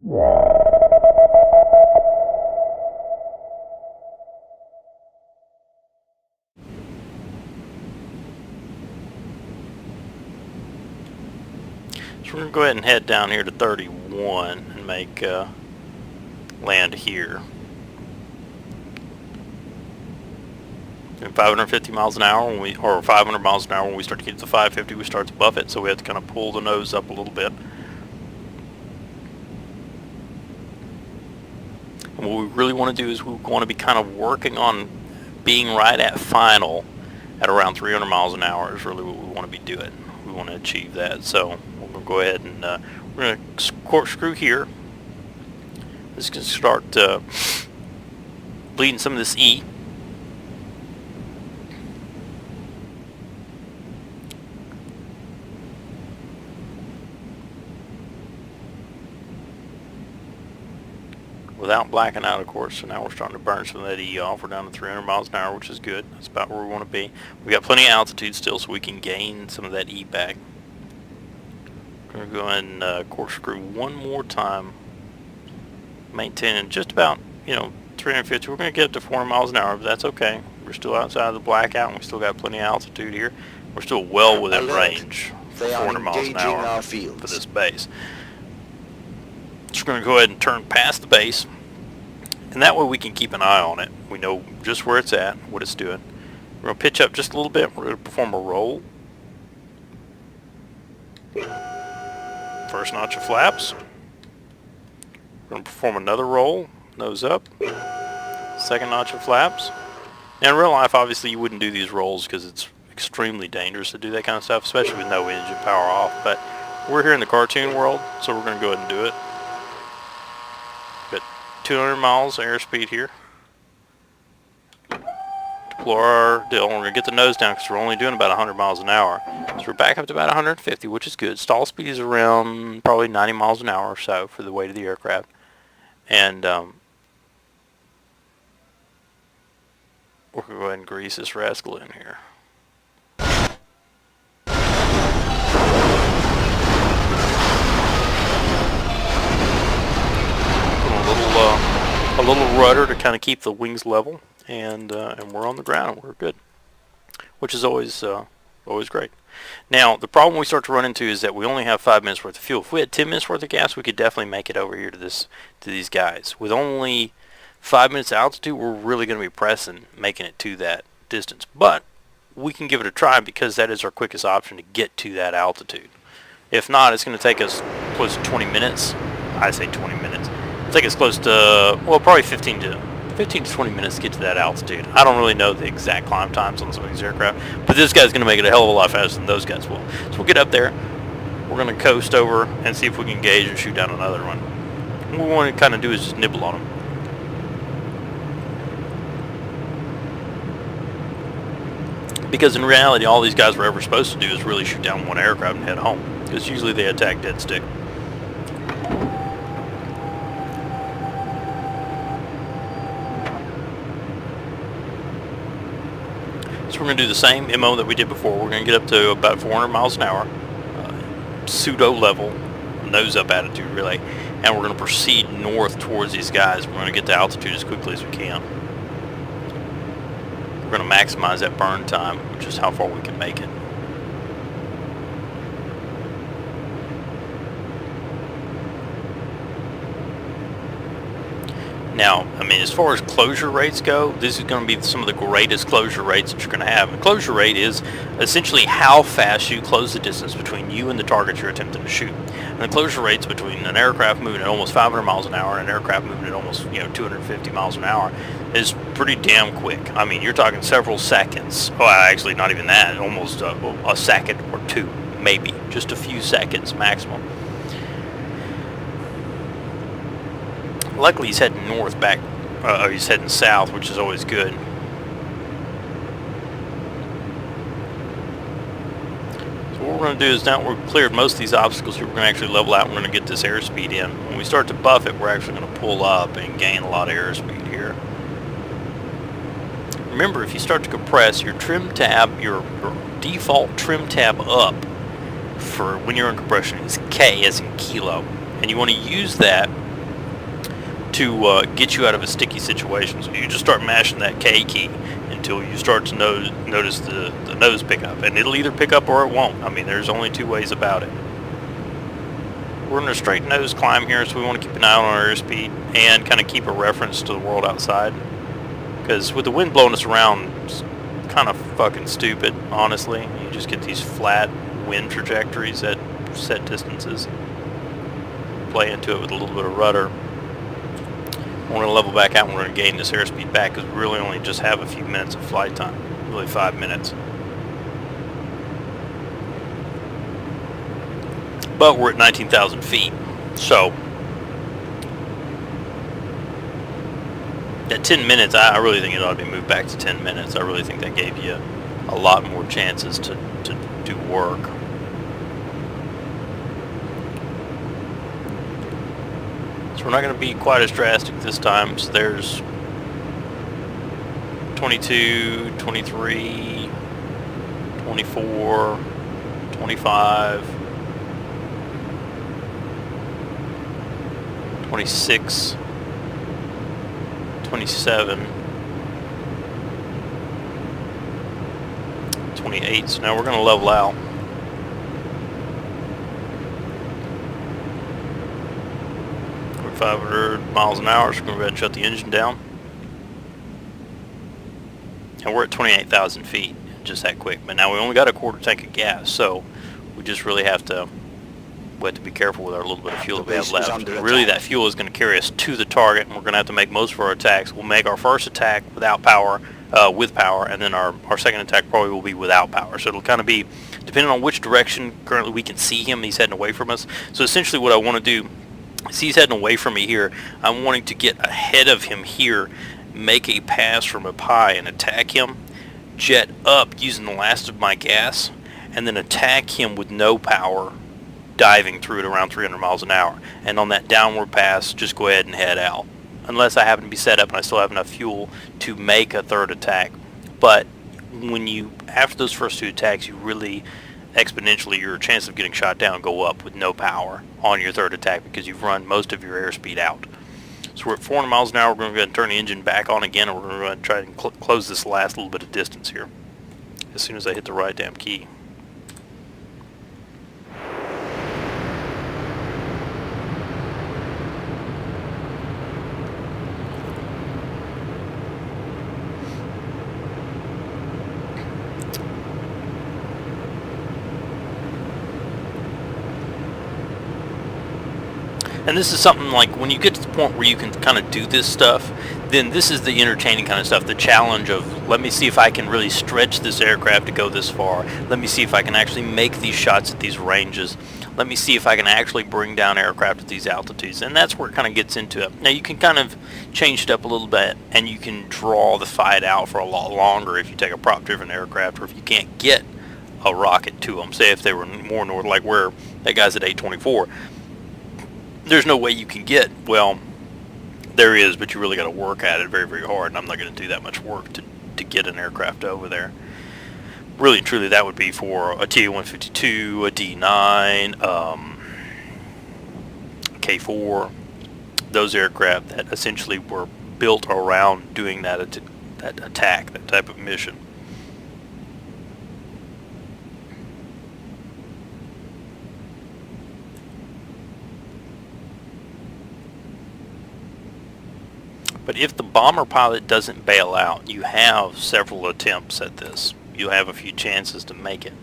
So we're going to go ahead and head down here to 31 and make land here. And 550 miles an hour when or 500 miles an hour when we start to get to 550, we start to buff it, so we have to kind of pull the nose up a little bit. And what we really want to do is we want to be kind of working on being right at final at around 300 miles an hour is really what we want to be doing. We want to achieve that. So we're going to go ahead and we're going to corkscrew here. This is going to start bleeding some of this E. Without blacking out, of course. So now we're starting to burn some of that E off. We're down to 300 miles an hour, which is good. That's about where we want to be. We got plenty of altitude still, so we can gain some of that E back. We're going to go ahead and corkscrew one more time, maintaining just about, 350. We're going to get up to 400 miles an hour, but that's okay. We're still outside of the blackout, and we still got plenty of altitude here. We're still well within range for 400 miles an hour for this base. So we're going to go ahead and turn past the base, and that way we can keep an eye on it. We know just where it's at, what it's doing. We're going to pitch up just a little bit. We're going to perform a roll. First notch of flaps. We're going to perform another roll, nose up. Second notch of flaps. Now in real life, obviously you wouldn't do these rolls because it's extremely dangerous to do that kind of stuff, especially with no engine power off. But we're here in the cartoon world, so we're going to go ahead and do it. 200 miles airspeed here. Deploy our deal. We're going to get the nose down because we're only doing about 100 miles an hour. So we're back up to about 150, which is good. Stall speed is around probably 90 miles an hour or so for the weight of the aircraft. And we're going to go ahead and grease this rascal in here. A little rudder to kind of keep the wings level, and we're on the ground. We're good, which is always great. Now the problem we start to run into is that we only have 5 minutes worth of fuel. If we had 10 minutes worth of gas, we could definitely make it over here to these guys. With only 5 minutes of altitude, we're really going to be pressing making it to that distance. But we can give it a try because that is our quickest option to get to that altitude. If not, it's going to take us close to 20 minutes. I say 20 minutes. Take us close to, well, probably 15 to 20 minutes to get to that altitude. I don't really know the exact climb times on some of these aircraft, but this guy's going to make it a hell of a lot faster than those guys will. So we'll get up there. We're going to coast over and see if we can gauge and shoot down another one. What we want to kind of do is just nibble on them. Because in reality, all these guys were ever supposed to do is really shoot down one aircraft and head home. Because usually they attack dead stick. So we're going to do the same MO that we did before. We're going to get up to about 400 miles an hour, pseudo level, nose up attitude really, and we're going to proceed north towards these guys. We're going to get to altitude as quickly as we can. We're going to maximize that burn time, which is how far we can make it. Now, I mean, as far as closure rates go, this is going to be some of the greatest closure rates that you're going to have. And closure rate is essentially how fast you close the distance between you and the target you're attempting to shoot. And the closure rates between an aircraft moving at almost 500 miles an hour and an aircraft moving at almost 250 miles an hour is pretty damn quick. I mean, you're talking several seconds. Well, actually, not even that. Almost a second or two, maybe. Just a few seconds maximum. Luckily he's heading north back, he's heading south, which is always good. So what we're going to do is now we've cleared most of these obstacles here, we're going to actually level out and we're going to get this airspeed in. When we start to buff it, we're actually going to pull up and gain a lot of airspeed here. Remember, if you start to compress, your trim tab, your default trim tab up for when you're in compression is K as in kilo. And you want to use that to get you out of a sticky situation. So you just start mashing that K key until you start to notice the nose pick up, and it'll either pick up or it won't. I mean, there's only two ways about it. We're in a straight nose climb here, so we want to keep an eye on our airspeed and kind of keep a reference to the world outside, because with the wind blowing us around, it's kind of fucking stupid, honestly. You just get these flat wind trajectories at set distances. Play into it with a little bit of rudder. We're going to level back out and we're going to gain this airspeed back, because we really only just have a few minutes of flight time, really 5 minutes. But we're at 19,000 feet, so at 10 minutes, I really think it ought to be moved back to 10 minutes. I really think that gave you a lot more chances to do work. So we're not going to be quite as drastic this time. So there's 22, 23, 24, 25, 26, 27, 28. So now we're going to level out. We're 500 miles an hour, so we're going to go ahead and shut the engine down. And we're at 28,000 feet, just that quick. But now we only got a quarter tank of gas, so we just really have to be careful with our little bit of fuel that we have left. Really, that fuel is going to carry us to the target, and we're going to have to make most of our attacks. We'll make our first attack without power, with power, and then our second attack probably will be without power. So it'll kind of be depending on which direction currently we can see him. He's heading away from us. So essentially what I want to do is, he's heading away from me here. I'm wanting to get ahead of him here, make a pass from up high and attack him, jet up using the last of my gas, and then attack him with no power, diving through it around 300 miles an hour. And on that downward pass, just go ahead and head out. Unless I happen to be set up and I still have enough fuel to make a third attack. But when you, after those first two attacks, you really exponentially, your chance of getting shot down go up with no power on your third attack, because you've run most of your airspeed out. So we're at 400 miles an hour. We're going to go ahead and turn the engine back on again, and we're going to go ahead and try and close this last little bit of distance here as soon as I hit the right damn key. And this is something like, when you get to the point where you can kind of do this stuff, then this is the entertaining kind of stuff, the challenge of, let me see if I can really stretch this aircraft to go this far. Let me see if I can actually make these shots at these ranges. Let me see if I can actually bring down aircraft at these altitudes. And that's where it kind of gets into it. Now you can kind of change it up a little bit, and you can draw the fight out for a lot longer if you take a prop-driven aircraft, or if you can't get a rocket to them. Say if they were more north, like where that guy's at 824. There's no way you can get, well, there is, but you really got to work at it very, very hard, and I'm not going to do that much work to get an aircraft over there. Really and truly, that would be for a TA-152, a D9, K4, those aircraft that essentially were built around doing that attack, that type of mission. But if the bomber pilot doesn't bail out, you have several attempts at this. You'll have a few chances to make it.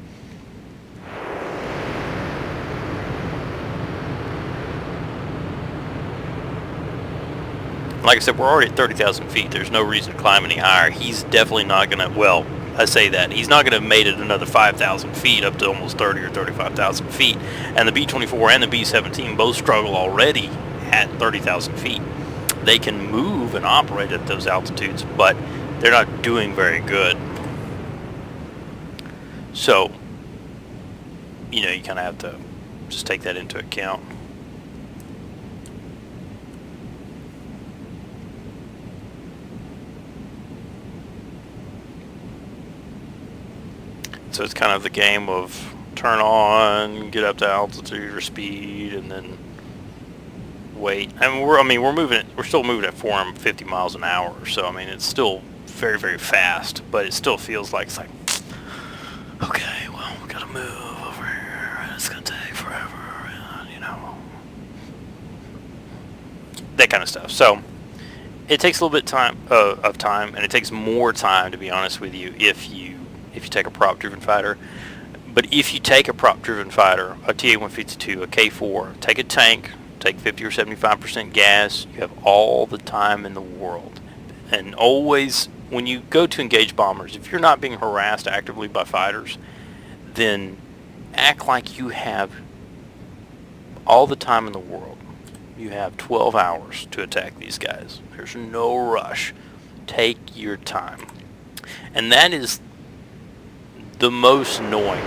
Like I said, we're already at 30,000 feet. There's no reason to climb any higher. He's definitely not going to, well, I say that. He's not going to have made it another 5,000 feet up to almost 30 or 35,000 feet. And the B-24 and the B-17 both struggle already at 30,000 feet. They can move and operate at those altitudes, but they're not doing very good. So, you know, you kind of have to just take that into account. So it's kind of the game of turn on, get up to altitude or speed, and then weight. And we're moving it. We're still moving at 450 miles an hour. So I mean, it's still very, very fast, but it still feels like it's like, okay, well, we gotta move over here, and it's gonna take forever, and, you know, that kind of stuff. So it takes a little bit of time, and it takes more time, to be honest with you, if you take a prop-driven fighter. But if you take a prop-driven fighter, a TA-152, a K4, take a tank, take 50 or 75% gas, you have all the time in the world. And always, when you go to engage bombers, if you're not being harassed actively by fighters, then act like you have all the time in the world. You have 12 hours to attack these guys. There's no rush. Take your time. And that is the most annoying.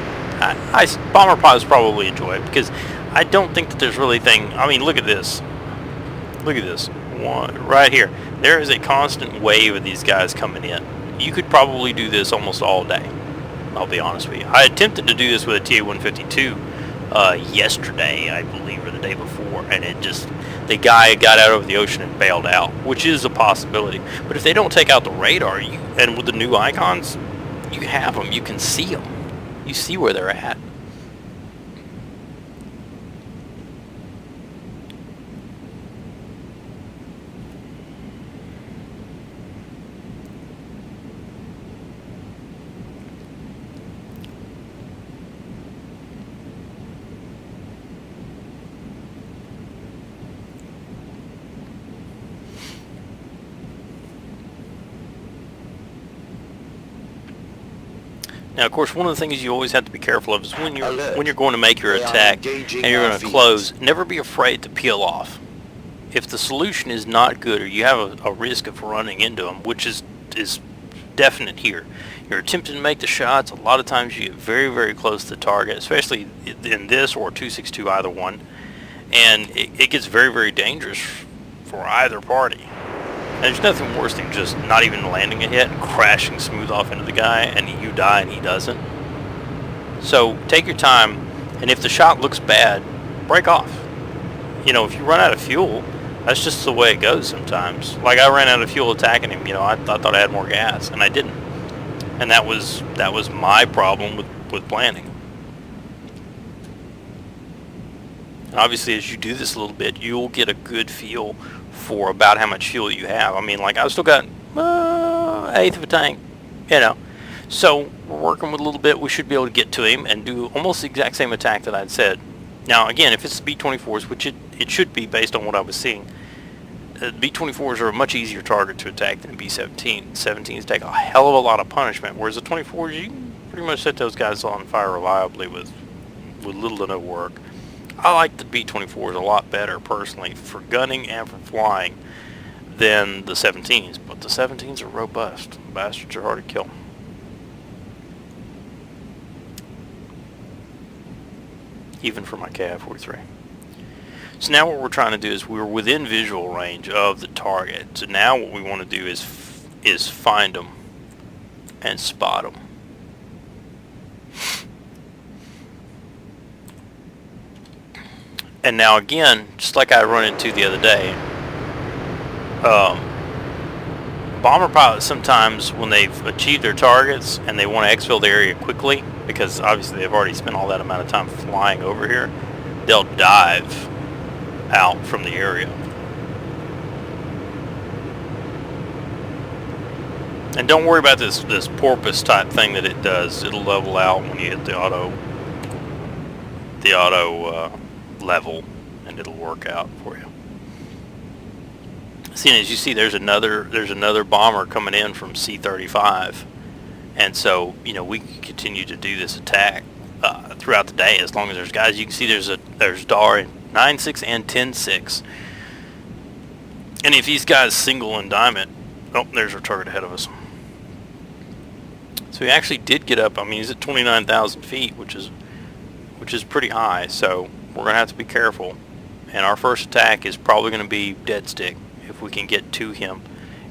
Bomber pilots probably enjoy it, because I don't think that there's really I mean, look at this. Look at this. One right here. There is a constant wave of these guys coming in. You could probably do this almost all day, I'll be honest with you. I attempted to do this with a TA-152 yesterday, I believe, or the day before, and the guy got out over the ocean and bailed out, which is a possibility. But if they don't take out the radar, and with the new icons, you have them. You can see them. You see where they're at. Now, of course, one of the things you always have to be careful of is when you're going to make your attack and you're going to close, never be afraid to peel off. If the solution is not good, or you have a risk of running into them, which is definite here, you're attempting to make the shots. A lot of times you get very, very close to the target, especially in this or 262, either one, and it gets very, very dangerous for either party. And there's nothing worse than just not even landing a hit and crashing smooth off into the guy, and you die and he doesn't. So take your time, and if the shot looks bad, break off. You know, if you run out of fuel, that's just the way it goes sometimes. Like, I ran out of fuel attacking him. You know, I thought I had more gas, and I didn't. And that was my problem with planning. And obviously, as you do this a little bit, you'll get a good feel for about how much fuel you have. I mean, like, I've still got an eighth of a tank, you know. So we're working with a little bit. We should be able to get to him and do almost the exact same attack that I'd said. Now, again, if it's the B-24s, which it should be based on what I was seeing, B-24s are a much easier target to attack than a B-17. 17s take a hell of a lot of punishment, whereas the 24s, you can pretty much set those guys on fire reliably with little to no work. I like the B-24s a lot better, personally, for gunning and for flying than the 17s, but the 17s are robust. Bastards are hard to kill. Even for my KI-43. So now what we're trying to do is we're within visual range of the target. So now what we want to do is find them and spot them. And now again, just like I run into the other day, bomber pilots sometimes, when they've achieved their targets and they want to exfil the area quickly, because obviously they've already spent all that amount of time flying over here, they'll dive out from the area. And don't worry about this porpoise type thing that it does. It'll level out when you hit the auto level, and it'll work out for you. See, as you see, there's another bomber coming in from C-35, and so, you know, we can continue to do this attack throughout the day as long as there's guys. You can see there's DAR in 9.6 and 10.6, and if these guys single and dime it, oh, there's our target ahead of us. So he actually did get up. I mean, he's at 29,000 feet, which is pretty high. So we're gonna have to be careful. And our first attack is probably gonna be dead stick if we can get to him.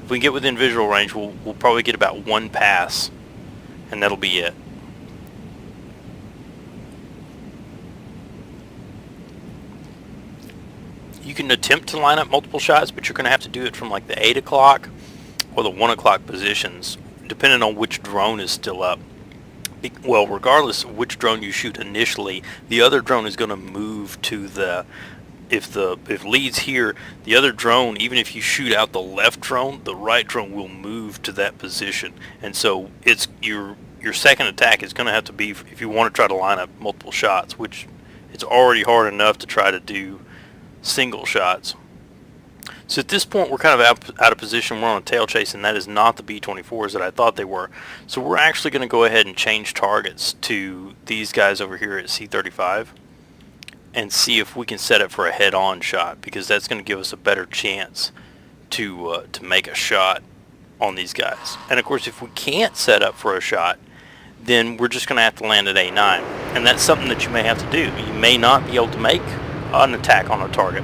If we get within visual range, we'll probably get about one pass, and that'll be it. You can attempt to line up multiple shots, but you're going to have to do it from like the 8 o'clock or the 1 o'clock positions, depending on which drone is still up. Well, regardless of which drone you shoot initially, the other drone is going to move to the, if lead's here, the other drone, even if you shoot out the left drone, the right drone will move to that position. And so it's your second attack is going to have to be, if you want to try to line up multiple shots, which it's already hard enough to try to do single shots. So at this point we're kind of out of position. We're on a tail chase, and that is not the B-24s that I thought they were. So we're actually going to go ahead and change targets to these guys over here at C-35 and see if we can set it for a head-on shot, because that's going to give us a better chance to make a shot on these guys. And of course, if we can't set up for a shot, then we're just going to have to land at A9, and that's something that you may have to do. You may not be able to make an attack on a target.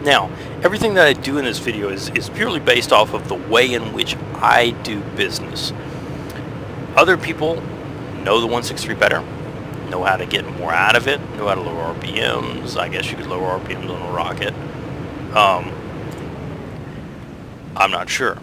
Now, everything that I do in this video is purely based off of the way in which I do business. Other people know the 163 better, know how to get more out of it, know how to lower RPMs. I guess you could lower RPMs on a rocket. I'm not sure.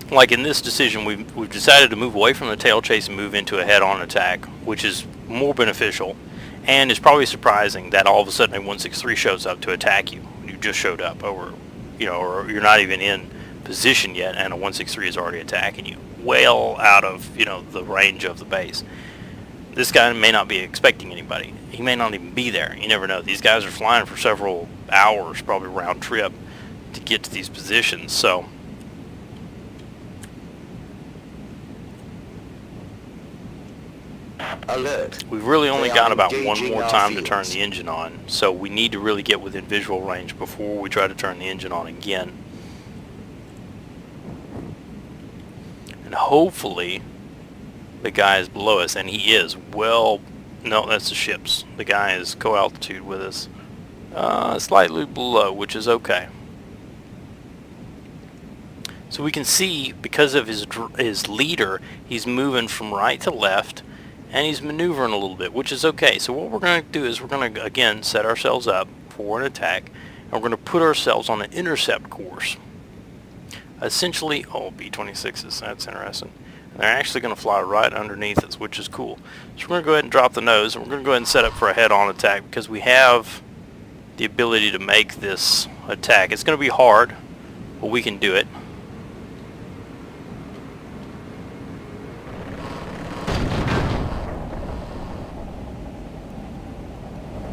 Like in this decision, we've decided to move away from the tail chase and move into a head-on attack, which is more beneficial. And it's probably surprising that all of a sudden a 163 shows up to attack you. You just showed up, or or you're not even in position yet, and a 163 is already attacking you, well out of the range of the base. This guy may not be expecting anybody. He may not even be there. You never know. These guys are flying for several hours, probably round trip, to get to these positions. So alert. We've really only got about one more time to turn the engine on, so we need to really get within visual range before we try to turn the engine on again. And hopefully the guy is below us, and he is. Well, no, that's the ships. The guy is co-altitude with us. Slightly below, which is okay. So we can see, because of his leader, he's moving from right to left, and he's maneuvering a little bit, which is okay. So what we're going to do is we're going to, again, set ourselves up for an attack, and we're going to put ourselves on an intercept course. Essentially, B-26s, that's interesting. And they're actually going to fly right underneath us, which is cool. So we're going to go ahead and drop the nose, and we're going to go ahead and set up for a head-on attack, because we have the ability to make this attack. It's going to be hard, but we can do it.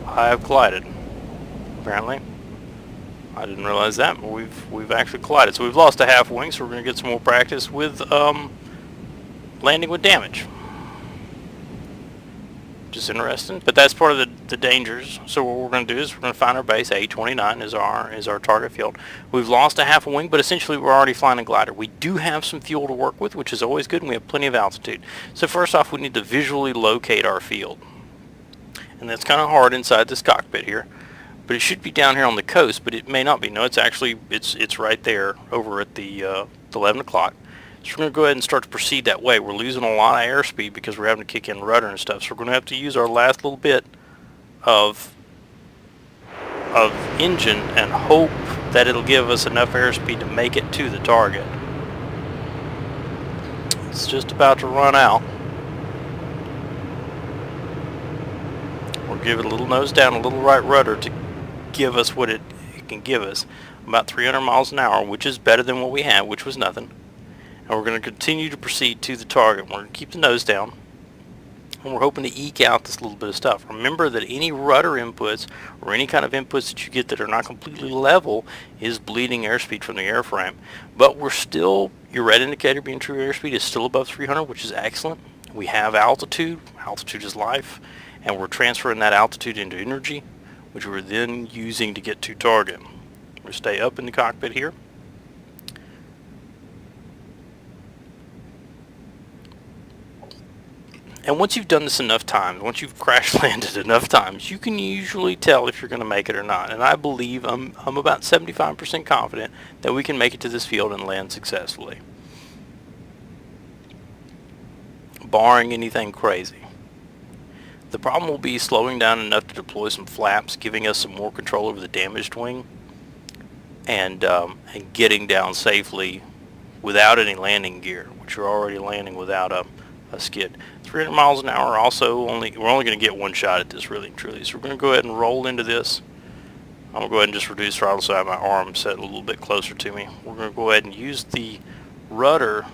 I have collided, apparently. I didn't realize that, but we've actually collided. So we've lost a half wing, so we're going to get some more practice with landing with damage. Just interesting, but that's part of the dangers. So what we're going to do is we're going to find our base. A29 is our target field. We've lost a half a wing, but essentially we're already flying a glider. We do have some fuel to work with, which is always good, and we have plenty of altitude. So first off, we need to visually locate our field. And that's kind of hard inside this cockpit here, but it should be down here on the coast, but it may not be. No, it's actually it's right there over at the 11 o'clock. So we're going to go ahead and start to proceed that way. We're losing a lot of airspeed because we're having to kick in rudder and stuff, so we're going to have to use our last little bit of engine and hope that it'll give us enough airspeed to make it to the target. It's just about to run out. We'll give it a little nose down, a little right rudder to give us what it can give us. About 300 miles an hour, which is better than what we had, which was nothing. And we're going to continue to proceed to the target. We're going to keep the nose down, and we're hoping to eke out this little bit of stuff. Remember that any rudder inputs or any kind of inputs that you get that are not completely level is bleeding airspeed from the airframe. But we're still, your red indicator being true airspeed is still above 300, which is excellent. We have altitude. Altitude is life. And we're transferring that altitude into energy, which we're then using to get to target. We'll stay up in the cockpit here. And once you've done this enough times, once you've crash landed enough times, you can usually tell if you're going to make it or not. And I believe I'm about 75% confident that we can make it to this field and land successfully. barring anything crazy. The problem will be slowing down enough to deploy some flaps, giving us some more control over the damaged wing, and getting down safely without any landing gear, which you're already landing without a skid. 300 miles an hour. Also, we're only going to get one shot at this, really and truly. So we're going to go ahead and roll into this. I'm going to go ahead and just reduce throttle so I have my arm set a little bit closer to me. We're going to go ahead and use the rudder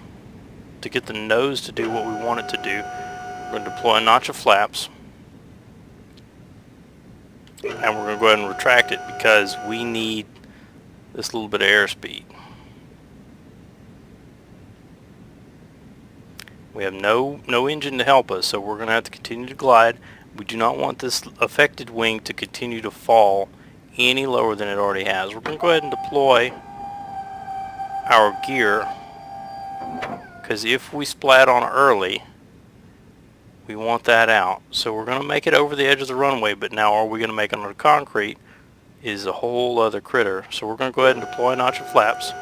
to get the nose to do what we want it to do. We're going to deploy a notch of flaps, and we're going to go ahead and retract it because we need this little bit of airspeed. We have no engine to help us, so we're going to have to continue to glide. We do not want this affected wing to continue to fall any lower than it already has. We're going to go ahead and deploy our gear, because if we splat on early, we want that out. So we're going to make it over the edge of the runway, but now are we going to make it on the concrete is a whole other critter. So we're going to go ahead and deploy a notch of flaps.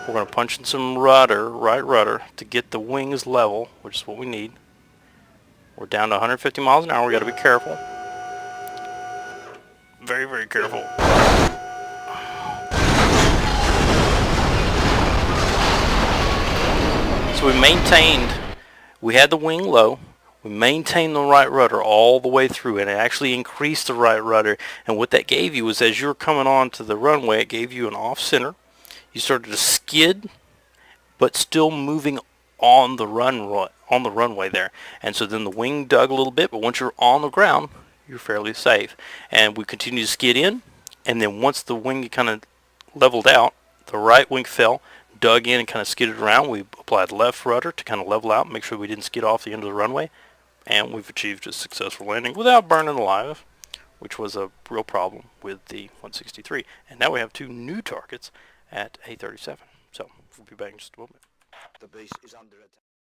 We're going to punch in some rudder, right rudder, to get the wings level, which is what we need. We're down to 150 miles an hour. We got to be careful. Very, very careful. So we had the wing low. We maintained the right rudder all the way through, and it actually increased the right rudder. And what that gave you was, as you were coming onto the runway, it gave you an off center. You started to skid, but still moving on the runway there. And so then the wing dug a little bit, but once you're on the ground, you're fairly safe. And we continued to skid in, and then once the wing kind of leveled out, the right wing fell, dug in and kind of skidded around. We applied the left rudder to kind of level out, make sure we didn't skid off the end of the runway, and we've achieved a successful landing without burning alive, which was a real problem with the 163. And now we have two new targets at A37. So we'll be back in just a moment. The base is under attack.